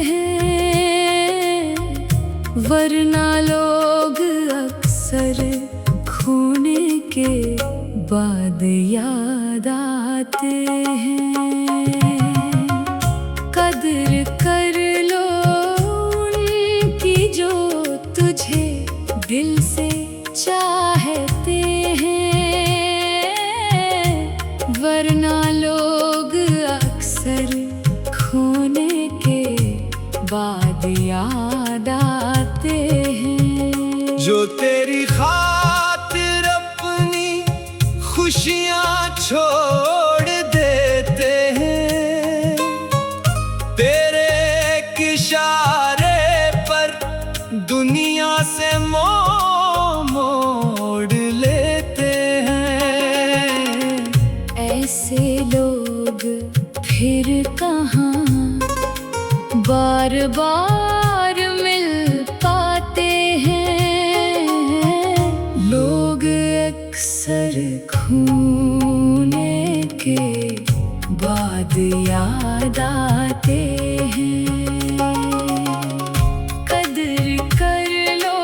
हैं, वरना लोग अक्सर खोने के बाद याद आते हैं। कदर कर लो उनकी जो तुझे दिल से चाहते हैं, वरना लोग अक्सर खोने के बाद याद आते हैं। जो तेरी खातिर अपनी खुशियाँ छोड़ देते हैं, तेरे एक इशारे पर दुनिया से मोड़ लेते हैं। ऐसे लोग फिर कहाँ बार बार मिल पाते हैं। लोग अक्सर खोने के बाद याद आते हैं। कदर कर लो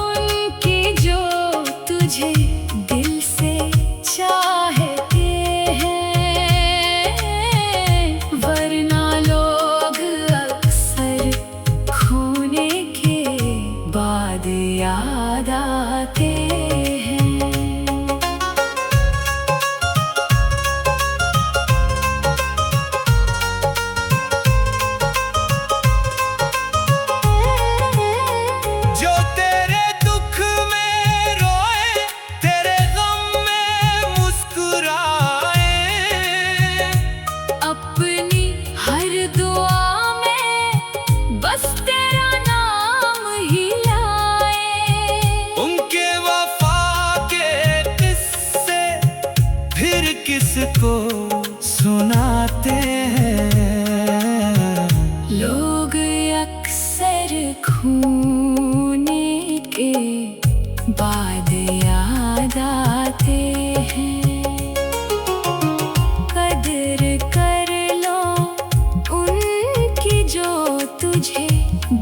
उनकी जो तुझे दिल से चाहते हैं, वरना लोग अक्सर खोने के बाद याद आते हैं। जो तेरे दुख में रोए, तेरे गम में मुस्कुराए, अपनी हर दुआ में बस तेरा नाम ही लाए। उनके वफा के किस्से फिर किसको सुनाते हैं। लोग अक्सर खोने के बाद याद आते हैं। कदर कर लो उनकी जो तुझे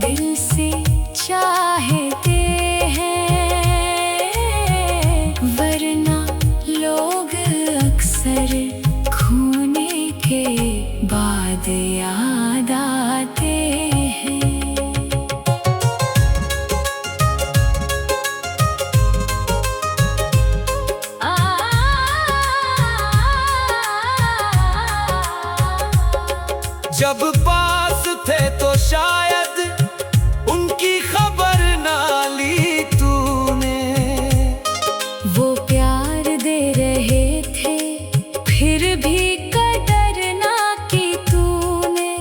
दिल से चाहते हैं, वरना लोग अक्सर खोने के बाद याद आते हैं। जब पास थे तो शायद उनकी खबर ना ली तूने। वो प्यार दे रहे थे फिर भी कदर ना की तूने।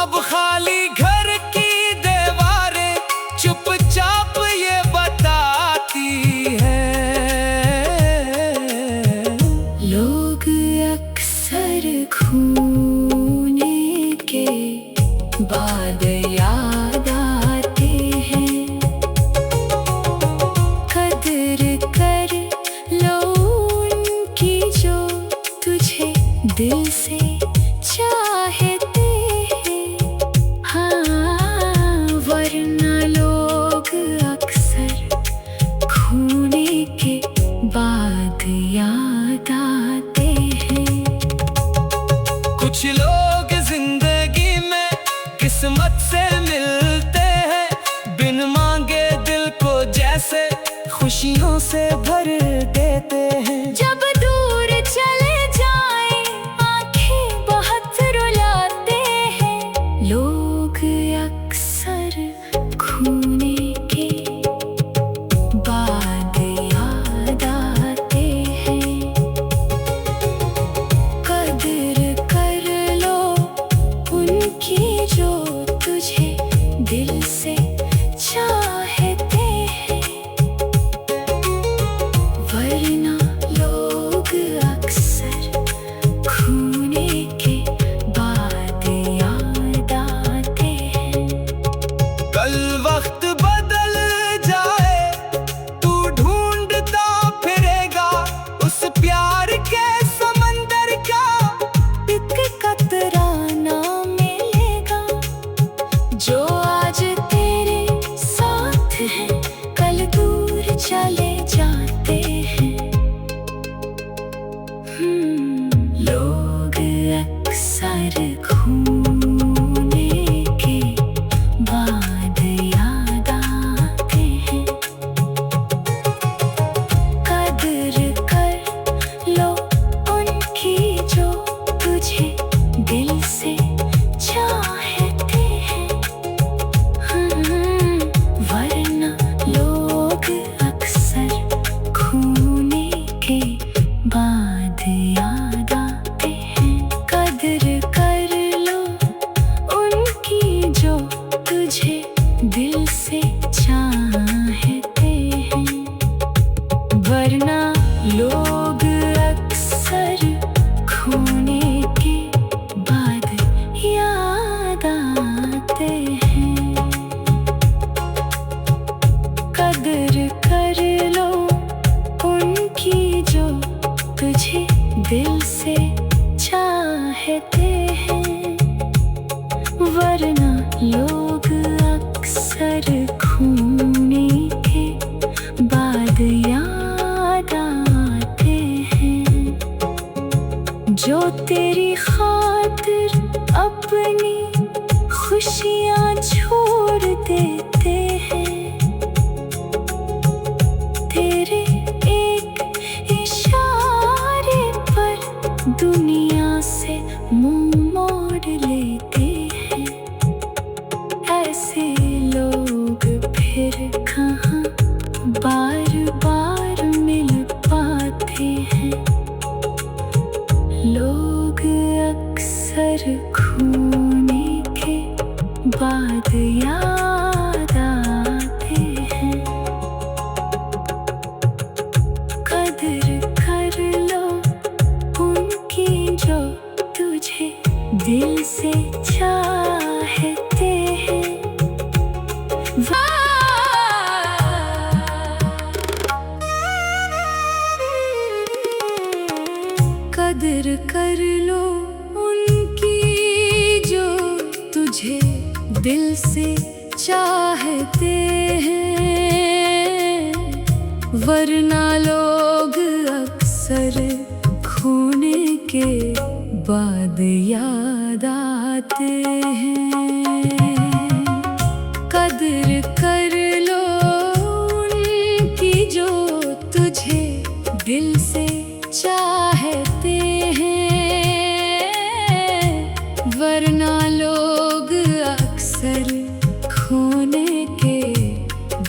अब खाली घर की दीवारें चुपचाप ये बताती हैं। लोग अक्सर खोने के बाद याद आते हैं। कदर कर लो उनकी जो तुझे दिल से चाहते हैं, हाँ, वरना लोग अक्सर खोने के बाद याद आते हैं। कुछ लोग जिंदगी में किस्मत से मिलते हैं, बिन मांगे दिल को जैसे खुशियों से भर देते हैं। जब दूर चले जाए आंखें बहुत रुलाते हैं। लोग अक्सर खोने के बाद याद आते हैं। कदर कर लो उनकी जो तुझे दिल से चाहते हैं, वरना लोग अक्सर खोने के बाद याद आते हैं। कल वक्त बदल जाए, तू ढूंढता फिरेगा उस प्यार के समंदर का। एक कतरा ना मिलेगा, वरना लोग अक्सर खोने के बाद याद आते हैं। जो तेरी खातिर अपनी खुशियाँ छोड़ देते हैं, तेरे एक इशारे पर दुनिया से मुंह मोड़ लेते हैं। ऐसे लोग फिर कहाँ बार बार मिल पाते हैं। लोग अक्सर खोने के बाद याद आते हैं। कदर कर लो उनकी जो तुझे दिल से चाहते हैं। कदर कर लो उनकी जो तुझे दिल से चाहते हैं, वरना लोग अक्सर खोने के बाद याद आते हैं। कदर कर लो उनकी जो तुझे दिल से चाहते हैं, वरना लोग अक्सर खोने के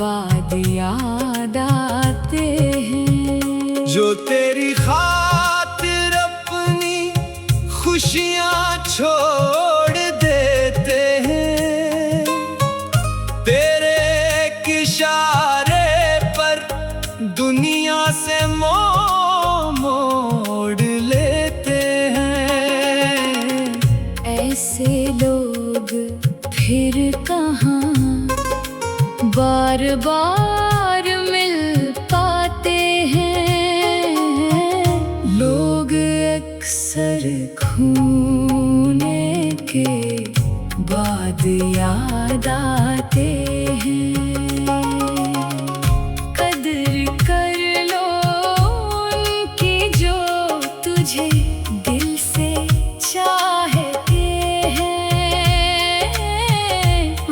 बाद याद आते हैं। जो तेरी खातिर अपनी खुशियाँ छोड़ देते हैं, तेरे एक इशारे पर दुनिया से मोड़ लेते हैं। ऐसे लोग फिर कहाँ बार बार मिल पाते हैं। लोग अक्सर खोने के बाद याद आते हैं। कदर कर लो उनकी जो तुझे दिल से चाहते हैं,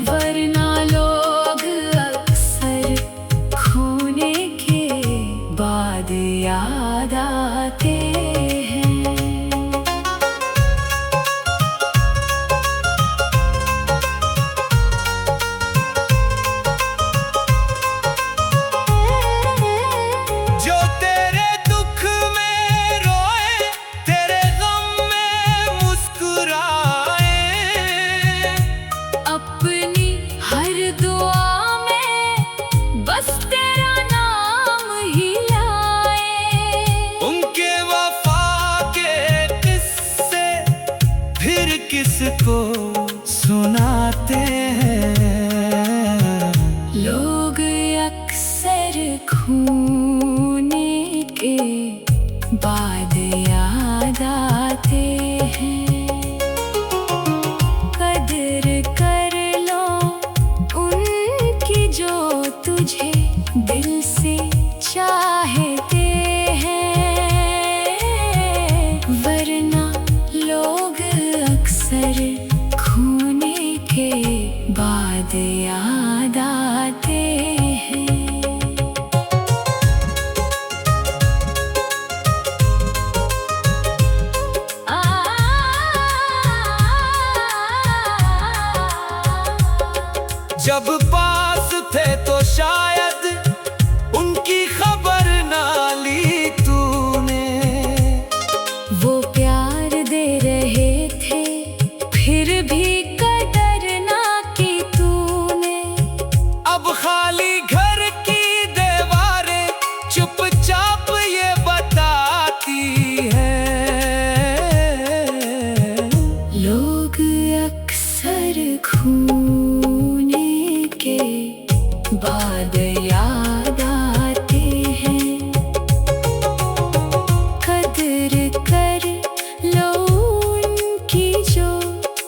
वरना लोग अक्सर खोने के बाद याद आते हैं। जो तेरे दुख में रोए, तेरे गम में मुस्कुराए, अपनी हर दुआ में बस तेरा नाम ही लाए। उनके वफा के किस्से फिर किसको सुनाते हैं। लोग अक्सर खोने के बाद याद आते हैं। कदर कर लो उनकी जो तुझे दिल से चाहते हैं, वरना लोग अक्सर खोने के बाद याद आते हैं। जब पास थे तो शायद उनकी खबर ना ली तूने। वो प्यार दे रहे थे फिर भी कदर ना की तूने। अब खाली घर की दीवारें चुपचाप ये बताती हैं। लोग अक्सर खोने के बाद याद आते हैं। कदर कर लो उनकी जो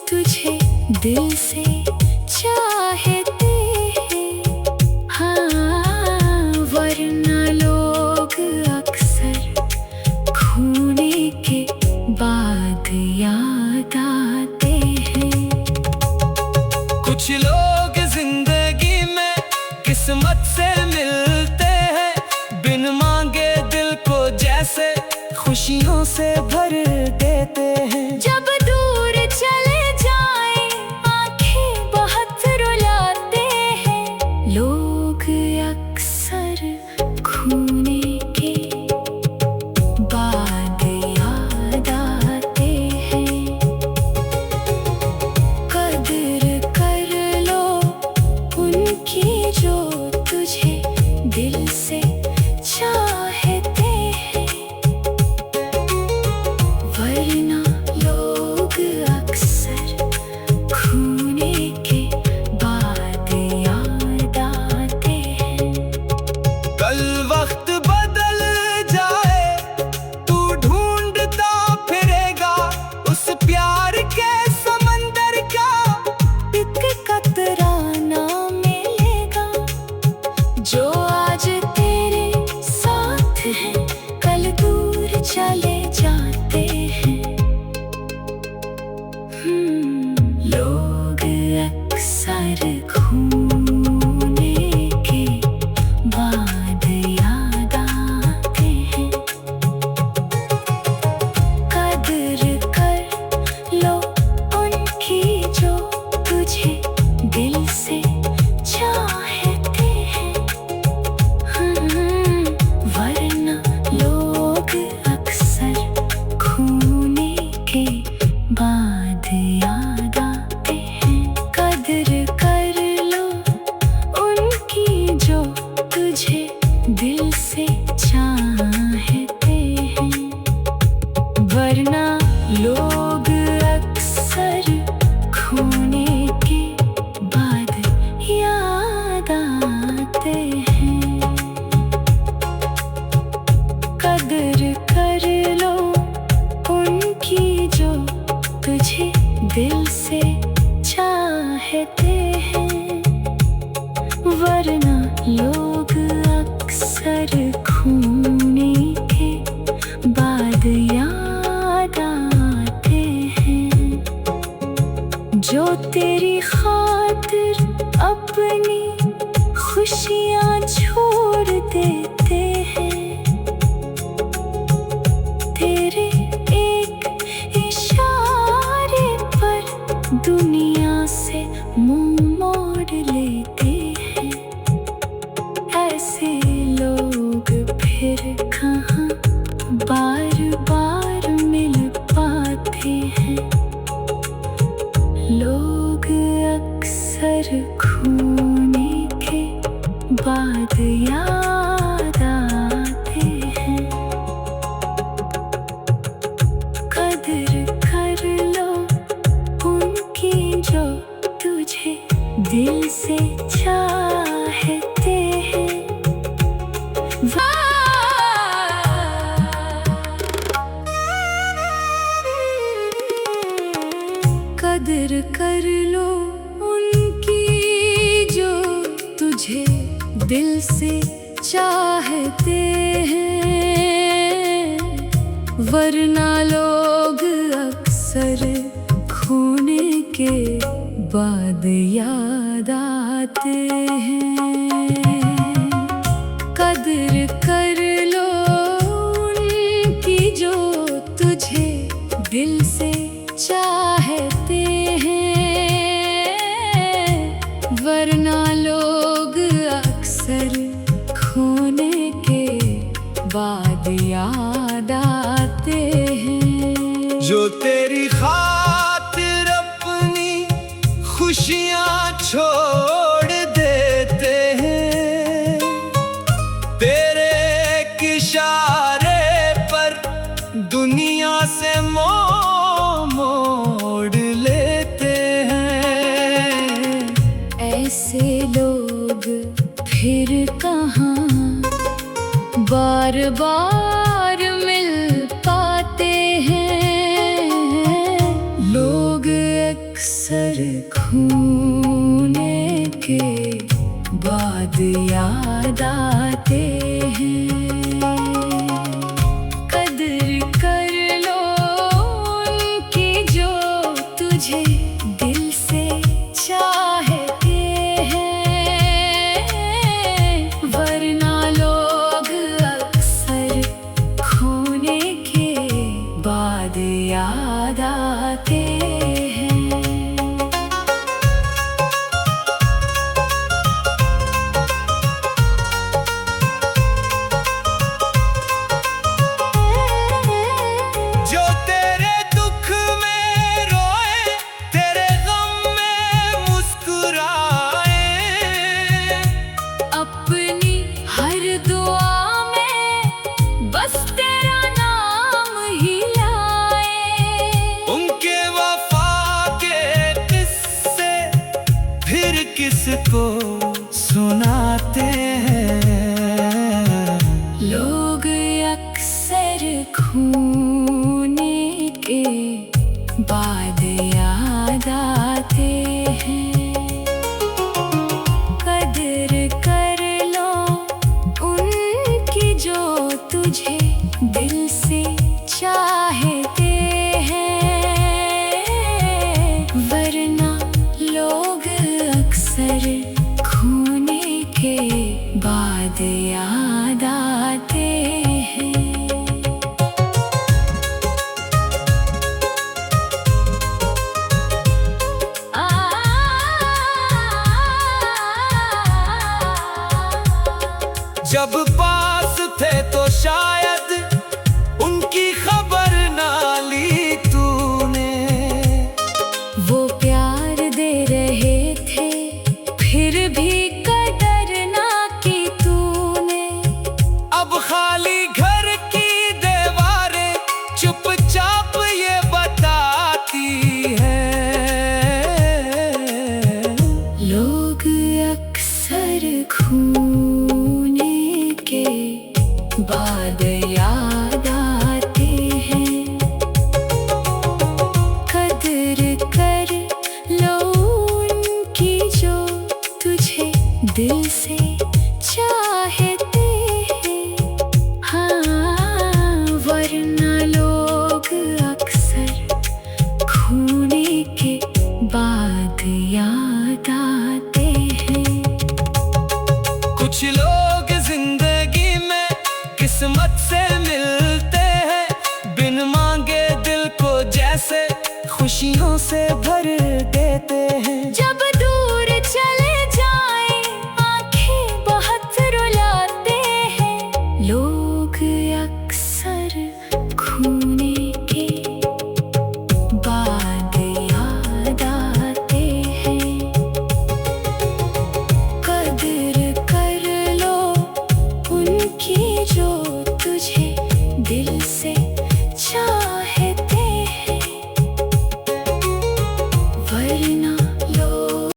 तुझे दिल से चाहते हैं। हाँ, वरना लोग अक्सर खोने के बाद याद आते हैं। कुछ लोग जिंदगी में किस्मत से मिलते हैं, बिन मांगे दिल को जैसे खुशियों से भर देते हैं। जब दूर चले जाए आंखें बहुत रुलाते हैं। लोग अक्सर खोने के बाद याद आते हैं। कदर कर लो उनकी जो तुझे दिल से चाहते हैं। वरना लोग अक्सर खोने के बाद याद आते हैं। कल वक्त बदल जाए, तू ढूंढता फिरेगा उस प्यार के समंदर का, एक कतरा ना मिलेगा। जो आज तेरे साथ है कल दूर चले जाते हैं। लोग अक्सर खोने के बाद याद आते हैं। कदर कर लो उनकी जो तुझे दिल से चाहते हैं। वरना लोग अक्सर खोने के बाद याद आते हैं। कदर कर लो उनकी जो तुझे दिल से चाहते हैं। वरना लोग अक्सर खोने के बाद याद आते हैं। कदर कर लो उनकी जो तुझे दिल से चाहते हैं। वरना लोग अक्सर खोने के बाद याद आते हैं। जो तेरी खातिर अपनी खुशियाँ छोड़ देते हैं। तेरे एक इशारे पर दुनिया से मुंह मोड़ लेते हैं। ऐसे लोग फिर कहाँ बार बार मिल पाते हैं। लोग अक्सर खोने के बाद याद आते हैं। कदर कर लो उनकी जो तुझे दिल से चाहते हैं। कदर कर लो उनकी जो तुझे दिल से चाहते हैं। वरना लोग अक्सर खोने के बाद याद आते हैं। कदर कर लो उनकी जो तुझे दिल से चाहते हैं। वरना लोग अक्सर खोने के बाद याद आते हैं। जो तेरी खातिर अपनी खुशियाँ छोड़ देते हैं। तेरे एक इशारे पर दुनिया से मोड़ लेते हैं। ऐसे लोग फिर कहाँ बार बार मिल पाते हैं। लोग अक्सर खोने के बाद याद आते हैं। कदर कर लो उनकी जो तुझे दिल से चाहते हैं, वरना लोग अक्सर खोने के बाद याद आते हैं। जो तेरे दुख में रोए, तेरे गम में मुस्कुराए, अपनी हर दुआ में बस तेरा नाम ही लाए। उनके वफा के किस्से फिर किसको सुनाते हैं। लोग अक्सर खोने के बाद याद आते हैं। कदर कर लो उनकी जो तुझे दिल से चाहते हैं, वरना लोग अक्सर खोने के बाद याद आते हैं। जब पास थे तो शायद उनकी खबर ना ली तूने। वो प्यार दे रहे थे फिर भी कदर ना की तूने। अब खाली घर की दीवारें चुपचाप ये बताती है। लोग अक्सर खोने के बाद याद आते हैं। कदर कर लो उनकी जो तुझे दिल से चाहते हैं, हाँ, वरना लोग अक्सर खोने के बाद याद आते हैं। कुछ लोग जिंदगी में किस्मत से मिलते हैं, बिन मांगे दिल को जैसे खुशियों से भर देते हैं।